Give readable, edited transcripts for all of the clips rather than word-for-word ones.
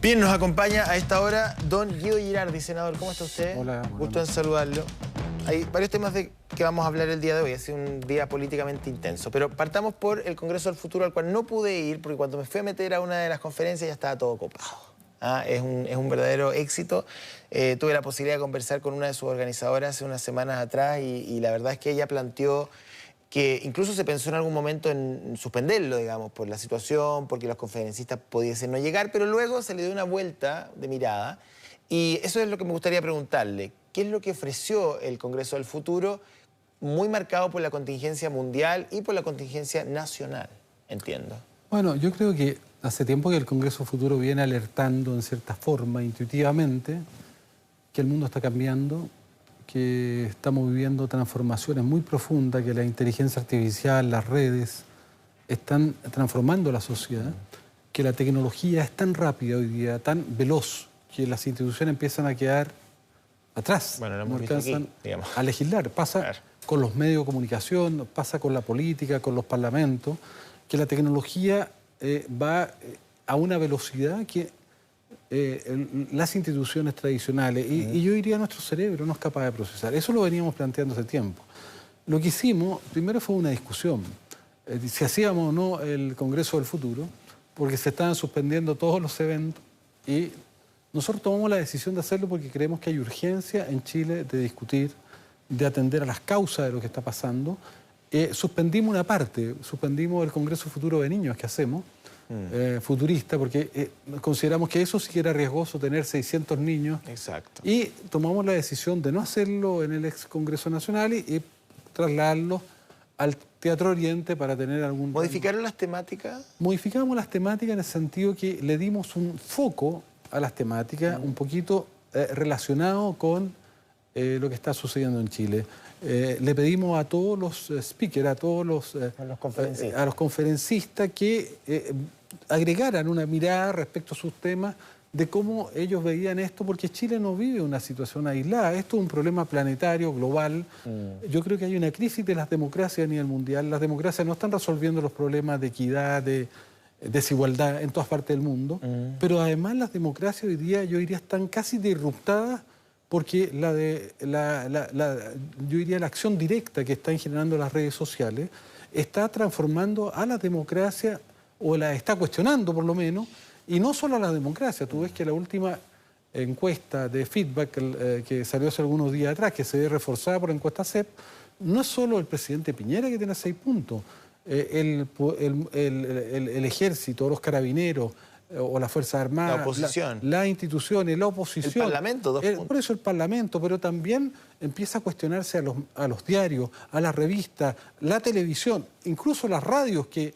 Bien, nos acompaña a esta hora don Guido Girardi, senador. ¿Cómo está usted? Hola. Gusto en saludarlo. Hay varios temas de que vamos a hablar el día de hoy. Ha sido un día políticamente intenso. Pero partamos por el Congreso del Futuro, al cual no pude ir, porque cuando me fui a meter a una de las conferencias ya estaba todo copado. Es un verdadero éxito. Tuve la posibilidad de conversar con una de sus organizadoras hace unas semanas atrás y la verdad es que ella planteó que incluso se pensó en algún momento en suspenderlo, digamos, por la situación, porque los conferencistas pudiesen no llegar, pero luego se le dio una vuelta de mirada y eso es lo que me gustaría preguntarle. ¿Qué es lo que ofreció el Congreso del Futuro, muy marcado por la contingencia mundial y por la contingencia nacional, entiendo? Bueno, yo creo que hace tiempo que el Congreso Futuro viene alertando en cierta forma, intuitivamente, que el mundo está cambiando, que estamos viviendo transformaciones muy profundas, que la inteligencia artificial, las redes, están transformando la sociedad, que la tecnología es tan rápida hoy día, tan veloz, que las instituciones empiezan a quedar atrás, bueno, no alcanzan aquí, a legislar. Pasa con los medios de comunicación, pasa con la política, con los parlamentos, que la tecnología va a una velocidad que las instituciones tradicionales, y yo diría nuestro cerebro no es capaz de procesar. Eso lo veníamos planteando hace tiempo. Lo que hicimos, primero fue una discusión, si hacíamos o no el Congreso del Futuro, porque se estaban suspendiendo todos los eventos, y nosotros tomamos la decisión de hacerlo porque creemos que hay urgencia en Chile de discutir, de atender a las causas de lo que está pasando. Suspendimos una parte, suspendimos el Congreso Futuro de Niños que hacemos, futurista, porque consideramos que eso sí que era riesgoso, tener 600 niños. Exacto. Y tomamos la decisión de no hacerlo en el ex Congreso Nacional y trasladarlo al Teatro Oriente para tener algún... ¿Modificaron las temáticas? Modificamos las temáticas en el sentido que le dimos un foco a las temáticas un poquito relacionado con lo que está sucediendo en Chile. Le pedimos a todos los speakers, a todos los conferencistas que agregaran una mirada respecto a sus temas de cómo ellos veían esto, porque Chile no vive una situación aislada. Esto es un problema planetario, global. Yo creo que hay una crisis de las democracias a nivel mundial. Las democracias no están resolviendo los problemas de equidad, de desigualdad en todas partes del mundo, pero además las democracias hoy día, yo diría, están casi disruptadas porque yo diría la acción directa que están generando las redes sociales está transformando a la democracia, o la está cuestionando por lo menos, y no solo a la democracia. Tú ves que la última encuesta de feedback que salió hace algunos días atrás, que se ve reforzada por la encuesta CEP, no es solo el presidente Piñera que tiene 6 puntos, el ejército, los carabineros, o las Fuerzas Armadas, la oposición, las instituciones, la oposición. El Parlamento, 2 puntos. Por eso el Parlamento, pero también empieza a cuestionarse a los diarios, a las revistas, la televisión, incluso las radios que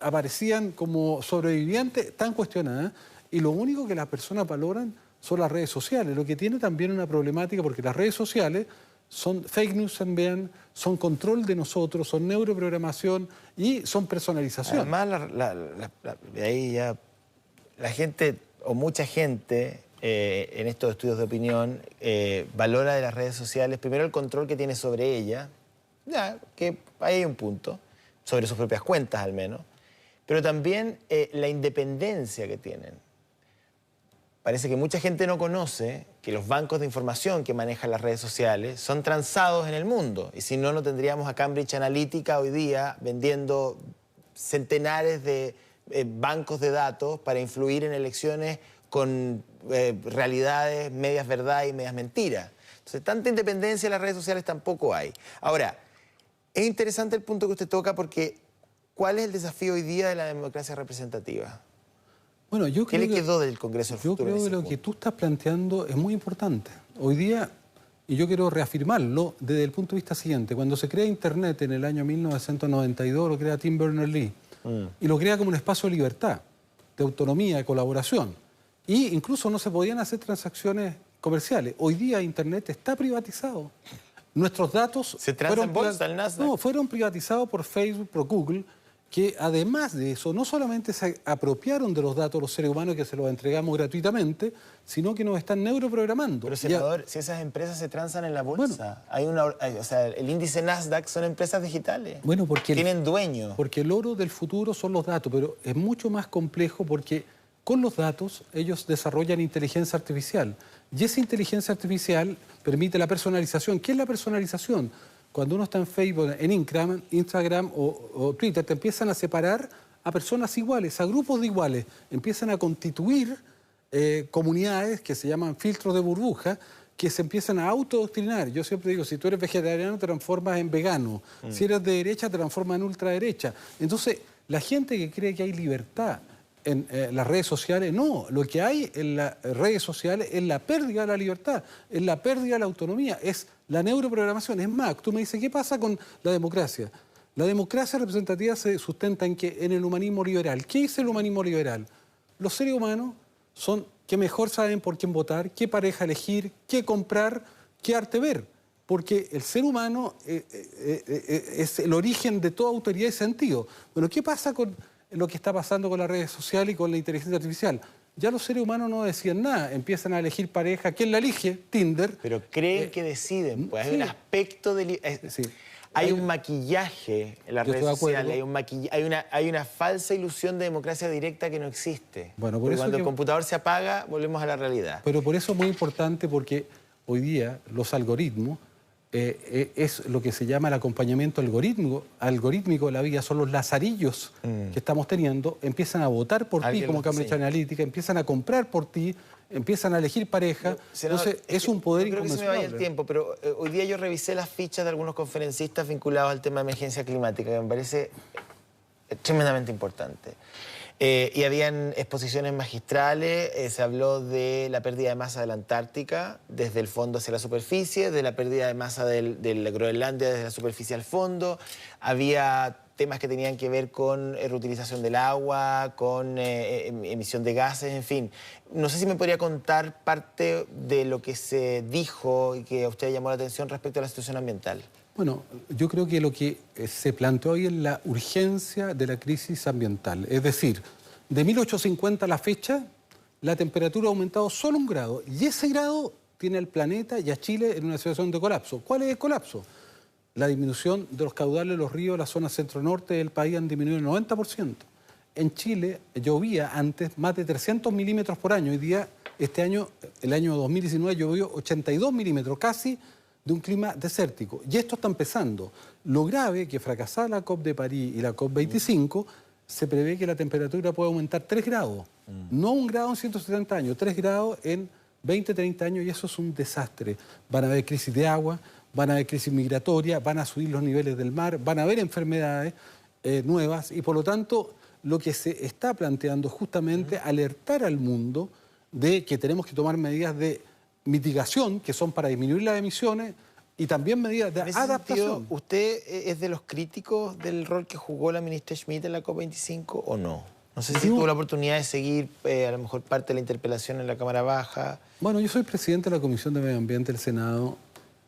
aparecían como sobrevivientes, están cuestionadas, y lo único que las personas valoran son las redes sociales, lo que tiene también una problemática porque las redes sociales son fake news también, son control de nosotros, son neuroprogramación y son personalización. Además, de ahí ya la gente, o mucha gente, en estos estudios de opinión, valora de las redes sociales, primero el control que tiene sobre ella, que ahí hay un punto, sobre sus propias cuentas al menos, pero también la independencia que tienen. Parece que mucha gente no conoce que los bancos de información que manejan las redes sociales son transados en el mundo, y si no, no tendríamos a Cambridge Analytica hoy día vendiendo centenares de bancos de datos para influir en elecciones con realidades, medias verdad y medias mentiras. Entonces, tanta independencia en las redes sociales tampoco hay. Ahora, es interesante el punto que usted toca porque ¿cuál es el desafío hoy día de la democracia representativa? Bueno, ¿Qué le quedó del Congreso del Futuro? Yo creo que lo que tú estás planteando es muy importante. Hoy día, y yo quiero reafirmarlo desde el punto de vista siguiente, cuando se crea Internet en el año 1992, lo crea Tim Berners-Lee, y lo crea como un espacio de libertad, de autonomía, de colaboración. Y incluso no se podían hacer transacciones comerciales. Hoy día Internet está privatizado. Nuestros datos ¿Se transa en bolsa el Nasdaq? No, fueron privatizados por Facebook, por Google, que además de eso, no solamente se apropiaron de los datos los seres humanos que se los entregamos gratuitamente, sino que nos están neuroprogramando. Pero, senador, si esas empresas se transan en la bolsa, o sea, el índice Nasdaq son empresas digitales. Bueno, porque tienen dueño. Porque el oro del futuro son los datos, pero es mucho más complejo porque con los datos ellos desarrollan inteligencia artificial. Y esa inteligencia artificial permite la personalización. ¿Qué es la personalización? Cuando uno está en Facebook, en Instagram o Twitter, te empiezan a separar a personas iguales, a grupos de iguales. Empiezan a constituir comunidades que se llaman filtros de burbuja, que se empiezan a autodoctrinar. Yo siempre digo, si tú eres vegetariano, te transformas en vegano. Si eres de derecha, te transformas en ultraderecha. Entonces, la gente que cree que hay libertad en las redes sociales, no. Lo que hay en las redes sociales es la pérdida de la libertad, es la pérdida de la autonomía, es la neuroprogramación. Es más, tú me dices, ¿qué pasa con la democracia? La democracia representativa se sustenta en el humanismo liberal. ¿Qué es el humanismo liberal? Los seres humanos son que mejor saben por quién votar, qué pareja elegir, qué comprar, qué arte ver. Porque el ser humano es el origen de toda autoridad y sentido. Bueno, ¿qué pasa con lo que está pasando con las redes sociales y con la inteligencia artificial? Ya los seres humanos no deciden nada, empiezan a elegir pareja. ¿Quién la elige? Tinder. Pero creen que deciden, pues hay un aspecto de... Sí. Hay un maquillaje en las redes sociales, hay una falsa ilusión de democracia directa que no existe. Bueno, por eso cuando el computador se apaga, volvemos a la realidad. Pero por eso es muy importante, porque hoy día los algoritmos es lo que se llama el acompañamiento algorítmico de la vida, son los lazarillos que estamos teniendo, empiezan a votar por ti como Cambridge Analytica, empiezan a comprar por ti, empiezan a elegir pareja. Entonces es un poder inconmensurable. Creo que se me vaya el tiempo, pero hoy día yo revisé las fichas de algunos conferencistas vinculados al tema de emergencia climática, que me parece tremendamente importante. Y habían exposiciones magistrales, se habló de la pérdida de masa de la Antártica desde el fondo hacia la superficie, de la pérdida de masa de la Groenlandia desde la superficie al fondo, había temas que tenían que ver con reutilización del agua, con emisión de gases, en fin. No sé si me podría contar parte de lo que se dijo y que a usted llamó la atención respecto a la situación ambiental. Bueno, yo creo que lo que se planteó hoy es la urgencia de la crisis ambiental. Es decir, de 1850 a la fecha, la temperatura ha aumentado solo 1 grado. Y ese grado tiene al planeta y a Chile en una situación de colapso. ¿Cuál es el colapso? La disminución de los caudales de los ríos en la zona centro-norte del país han disminuido el 90%. En Chile llovía antes más de 300 milímetros por año. Hoy día, este año, el año 2019, llovió 82 milímetros, casi de un clima desértico. Y esto está empezando. Lo grave es que fracasada la COP de París y la COP 25, se prevé que la temperatura puede aumentar 3 grados. No 1 grado en 170 años, 3 grados en 20, 30 años, y eso es un desastre. Van a haber crisis de agua, van a haber crisis migratoria, van a subir los niveles del mar, van a haber enfermedades nuevas, y por lo tanto lo que se está planteando es justamente alertar al mundo de que tenemos que tomar medidas de mitigación, que son para disminuir las emisiones, y también medidas de adaptación. Sentido, ¿usted es de los críticos del rol que jugó la ministra Schmidt en la COP25 o no? No sé si tuvo la oportunidad de seguir a lo mejor parte de la interpelación en la Cámara Baja. Bueno, yo soy presidente de la Comisión de Medio Ambiente del Senado,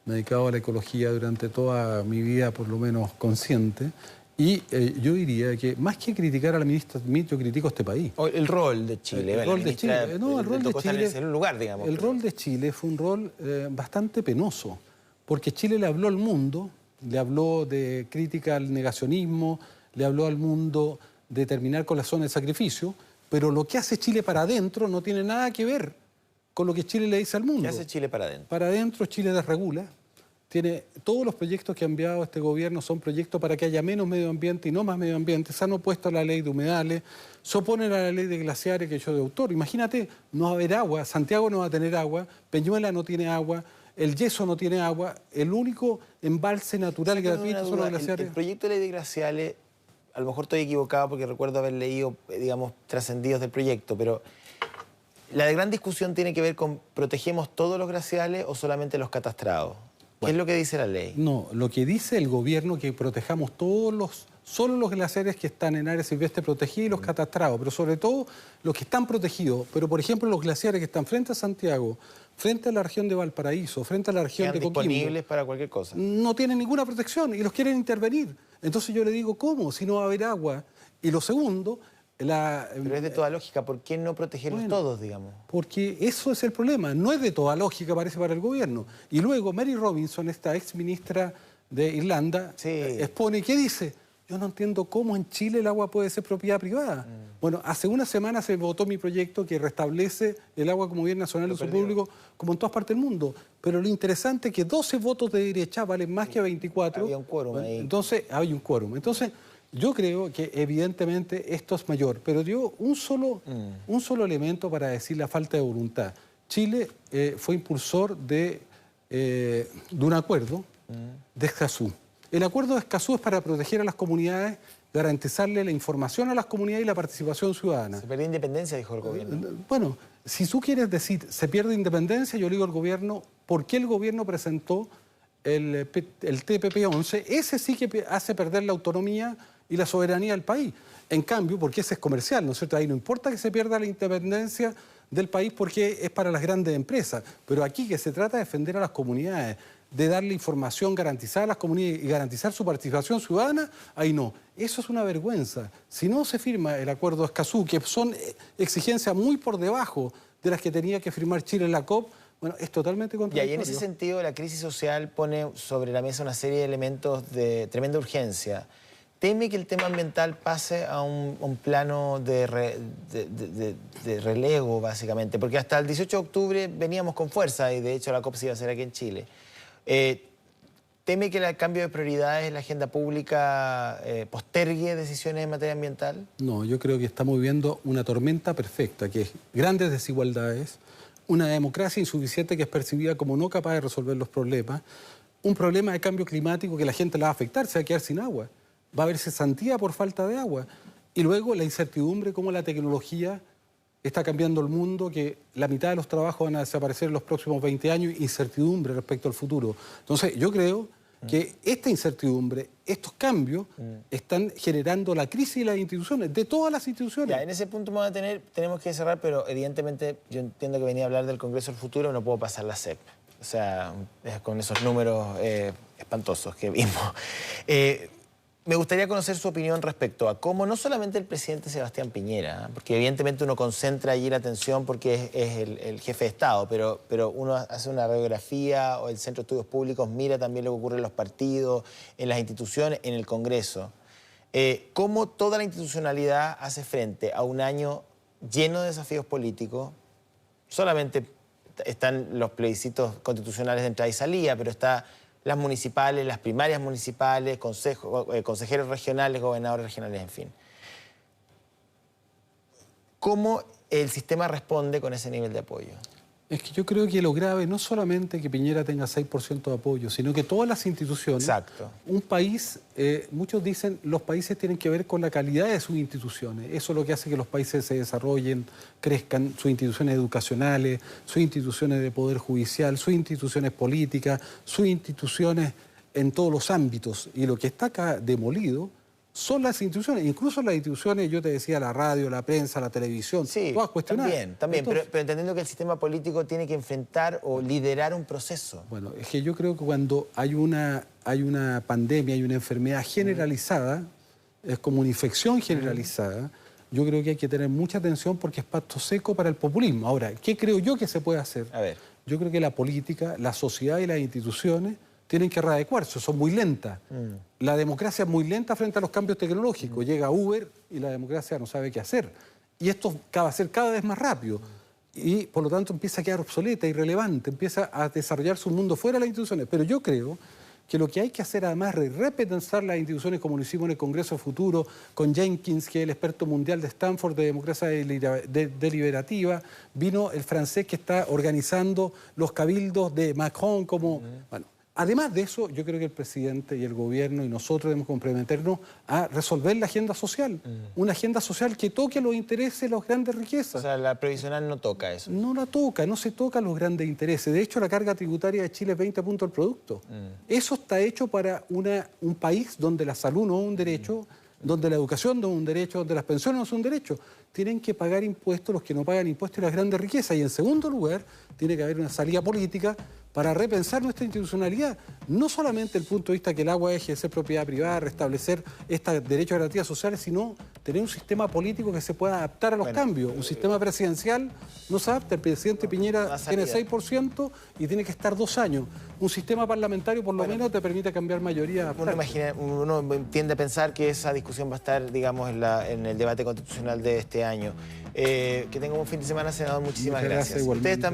me he dedicado a la ecología durante toda mi vida, por lo menos consciente, y yo diría que más que criticar a la ministra Schmidt, yo critico a este país. El rol de Chile. El rol de Chile. No, el rol de Chile. En un lugar, digamos. El rol de Chile fue un rol bastante penoso, porque Chile le habló al mundo, le habló de crítica al negacionismo, le habló al mundo de terminar con la zona de sacrificio, pero lo que hace Chile para adentro no tiene nada que ver con lo que Chile le dice al mundo. ¿Qué hace Chile para adentro? Para adentro Chile desregula. Todos los proyectos que ha enviado este gobierno son proyectos para que haya menos medio ambiente y no más medio ambiente. Se han opuesto a la ley de humedales, se oponen a la ley de glaciares que yo de autor. Imagínate, no va a haber agua, Santiago no va a tener agua, Peñuela no tiene agua, el Yeso no tiene agua, el único embalse natural gratuito son los glaciares. El proyecto de ley de glaciares, a lo mejor estoy equivocado porque recuerdo haber leído, digamos, trascendidos del proyecto, pero la gran discusión tiene que ver con ¿protegemos todos los glaciares o solamente los catastrados? ¿Qué es lo que dice la ley? No, lo que dice el gobierno es que protejamos solo los glaciares que están en áreas silvestres protegidas y los catastrados, pero sobre todo los que están protegidos. Pero, por ejemplo, los glaciares que están frente a Santiago, frente a la región de Valparaíso, frente a la región de Coquimbo, disponibles para cualquier cosa. No tienen ninguna protección y los quieren intervenir. Entonces yo le digo, ¿cómo? Si no va a haber agua. Y lo segundo... Pero es de toda lógica, ¿por qué no protegerlos todos, digamos? Porque eso es el problema, no es de toda lógica, parece, para el gobierno. Y luego Mary Robinson, esta ex ministra de Irlanda, expone, ¿qué dice? Yo no entiendo cómo en Chile el agua puede ser propiedad privada. Bueno, hace una semana se votó mi proyecto que restablece el agua como bien nacional de uso público, como en todas partes del mundo. Pero lo interesante es que 12 votos de derecha valen más que 24. Había un quórum ahí. Entonces, hay un quórum. Entonces, yo creo que evidentemente esto es mayor. Pero dio un solo elemento para decir la falta de voluntad. Chile fue impulsor de un acuerdo de Escazú. El acuerdo de Escazú es para proteger a las comunidades, garantizarle la información a las comunidades y la participación ciudadana. Se perdió independencia, dijo el gobierno. Bueno, si tú quieres decir se pierde independencia, yo le digo al gobierno, ¿por qué el gobierno presentó el TPP-11? Ese sí que hace perder la autonomía y la soberanía del país. En cambio, porque ese es comercial, ¿no es cierto? Ahí no importa que se pierda la independencia del país porque es para las grandes empresas. Pero aquí que se trata de defender a las comunidades, de darle información garantizada a las comunidades y garantizar su participación ciudadana, ahí no. Eso es una vergüenza. Si no se firma el acuerdo de Escazú, que son exigencias muy por debajo de las que tenía que firmar Chile en la COP, bueno, es totalmente contradictorio. Y en ese sentido, la crisis social pone sobre la mesa una serie de elementos de tremenda urgencia. ¿Teme que el tema ambiental pase a un plano de relego, básicamente? Porque hasta el 18 de octubre veníamos con fuerza y de hecho la COP se iba a hacer aquí en Chile. ¿Teme que el cambio de prioridades en la agenda pública postergue decisiones en materia ambiental? No, yo creo que estamos viviendo una tormenta perfecta, que es grandes desigualdades, una democracia insuficiente que es percibida como no capaz de resolver los problemas, un problema de cambio climático que la gente la va a afectar, se va a quedar sin agua, va a haber cesantía por falta de agua, y luego la incertidumbre, cómo la tecnología está cambiando el mundo, que la mitad de los trabajos van a desaparecer en los próximos 20 años, incertidumbre respecto al futuro. Entonces, yo creo que esta incertidumbre, estos cambios, están generando la crisis de las instituciones, de todas las instituciones. Ya, en ese punto tenemos que cerrar, pero evidentemente yo entiendo que venía a hablar del Congreso del Futuro, no puedo pasar la CEP. O sea, con esos números espantosos que vimos. Me gustaría conocer su opinión respecto a cómo no solamente el presidente Sebastián Piñera, porque evidentemente uno concentra allí la atención porque es el jefe de Estado, pero uno hace una radiografía o el Centro de Estudios Públicos mira también lo que ocurre en los partidos, en las instituciones, en el Congreso. Cómo toda la institucionalidad hace frente a un año lleno de desafíos políticos. Solamente están los plebiscitos constitucionales de entrada y salida, pero está las municipales, las primarias municipales, consejeros regionales, gobernadores regionales, en fin. ¿Cómo el sistema responde con ese nivel de apoyo? Es que yo creo que lo grave no solamente que Piñera tenga 6% de apoyo, sino que todas las instituciones... Exacto. Un país, muchos dicen, los países tienen que ver con la calidad de sus instituciones. Eso es lo que hace que los países se desarrollen, crezcan, sus instituciones educacionales, sus instituciones de poder judicial, sus instituciones políticas, sus instituciones en todos los ámbitos. Y lo que está acá demolido son las instituciones, incluso las instituciones, yo te decía, la radio, la prensa, la televisión, sí, todas cuestionadas. También, entonces, pero entendiendo que el sistema político tiene que enfrentar o liderar un proceso. Bueno, es que yo creo que cuando hay una pandemia, hay una enfermedad generalizada, es como una infección generalizada, yo creo que hay que tener mucha atención porque es pasto seco para el populismo. Ahora, ¿qué creo yo que se puede hacer? A ver. Yo creo que la política, la sociedad y las instituciones tienen que readecuarse, son muy lentas. La democracia es muy lenta frente a los cambios tecnológicos. Llega Uber y la democracia no sabe qué hacer. Y esto va a ser cada vez más rápido. Y por lo tanto empieza a quedar obsoleta, irrelevante, empieza a desarrollarse un mundo fuera de las instituciones. Pero yo creo que lo que hay que hacer además es repensar las instituciones como lo hicimos en el Congreso Futuro, con Jenkins, que es el experto mundial de Stanford de democracia deliberativa, vino el francés que está organizando los cabildos de Macron como... Bueno, además de eso, yo creo que el presidente y el gobierno y nosotros debemos comprometernos a resolver la agenda social. Una agenda social que toque los intereses de las grandes riquezas. O sea, la previsional no toca eso. No la toca, no se toca los grandes intereses. De hecho, la carga tributaria de Chile es 20 puntos del producto. Eso está hecho para un país donde la salud no es un derecho, donde la educación no es un derecho, donde las pensiones no son un derecho. Tienen que pagar impuestos los que no pagan impuestos y las grandes riquezas. Y en segundo lugar, tiene que haber una salida política para repensar nuestra institucionalidad. No solamente el punto de vista que el agua deje de ser propiedad privada, restablecer este derecho a garantías sociales, sino tener un sistema político que se pueda adaptar a los cambios. Un sistema presidencial no se adapta. El presidente Piñera tiene 6% y tiene que estar 2 años. Un sistema parlamentario por lo menos te permite cambiar mayoría. Uno tiende a pensar que esa discusión va a estar, digamos, en el debate constitucional de este año. Que tengan un fin de semana, senador. Muchísimas gracias. Ustedes también.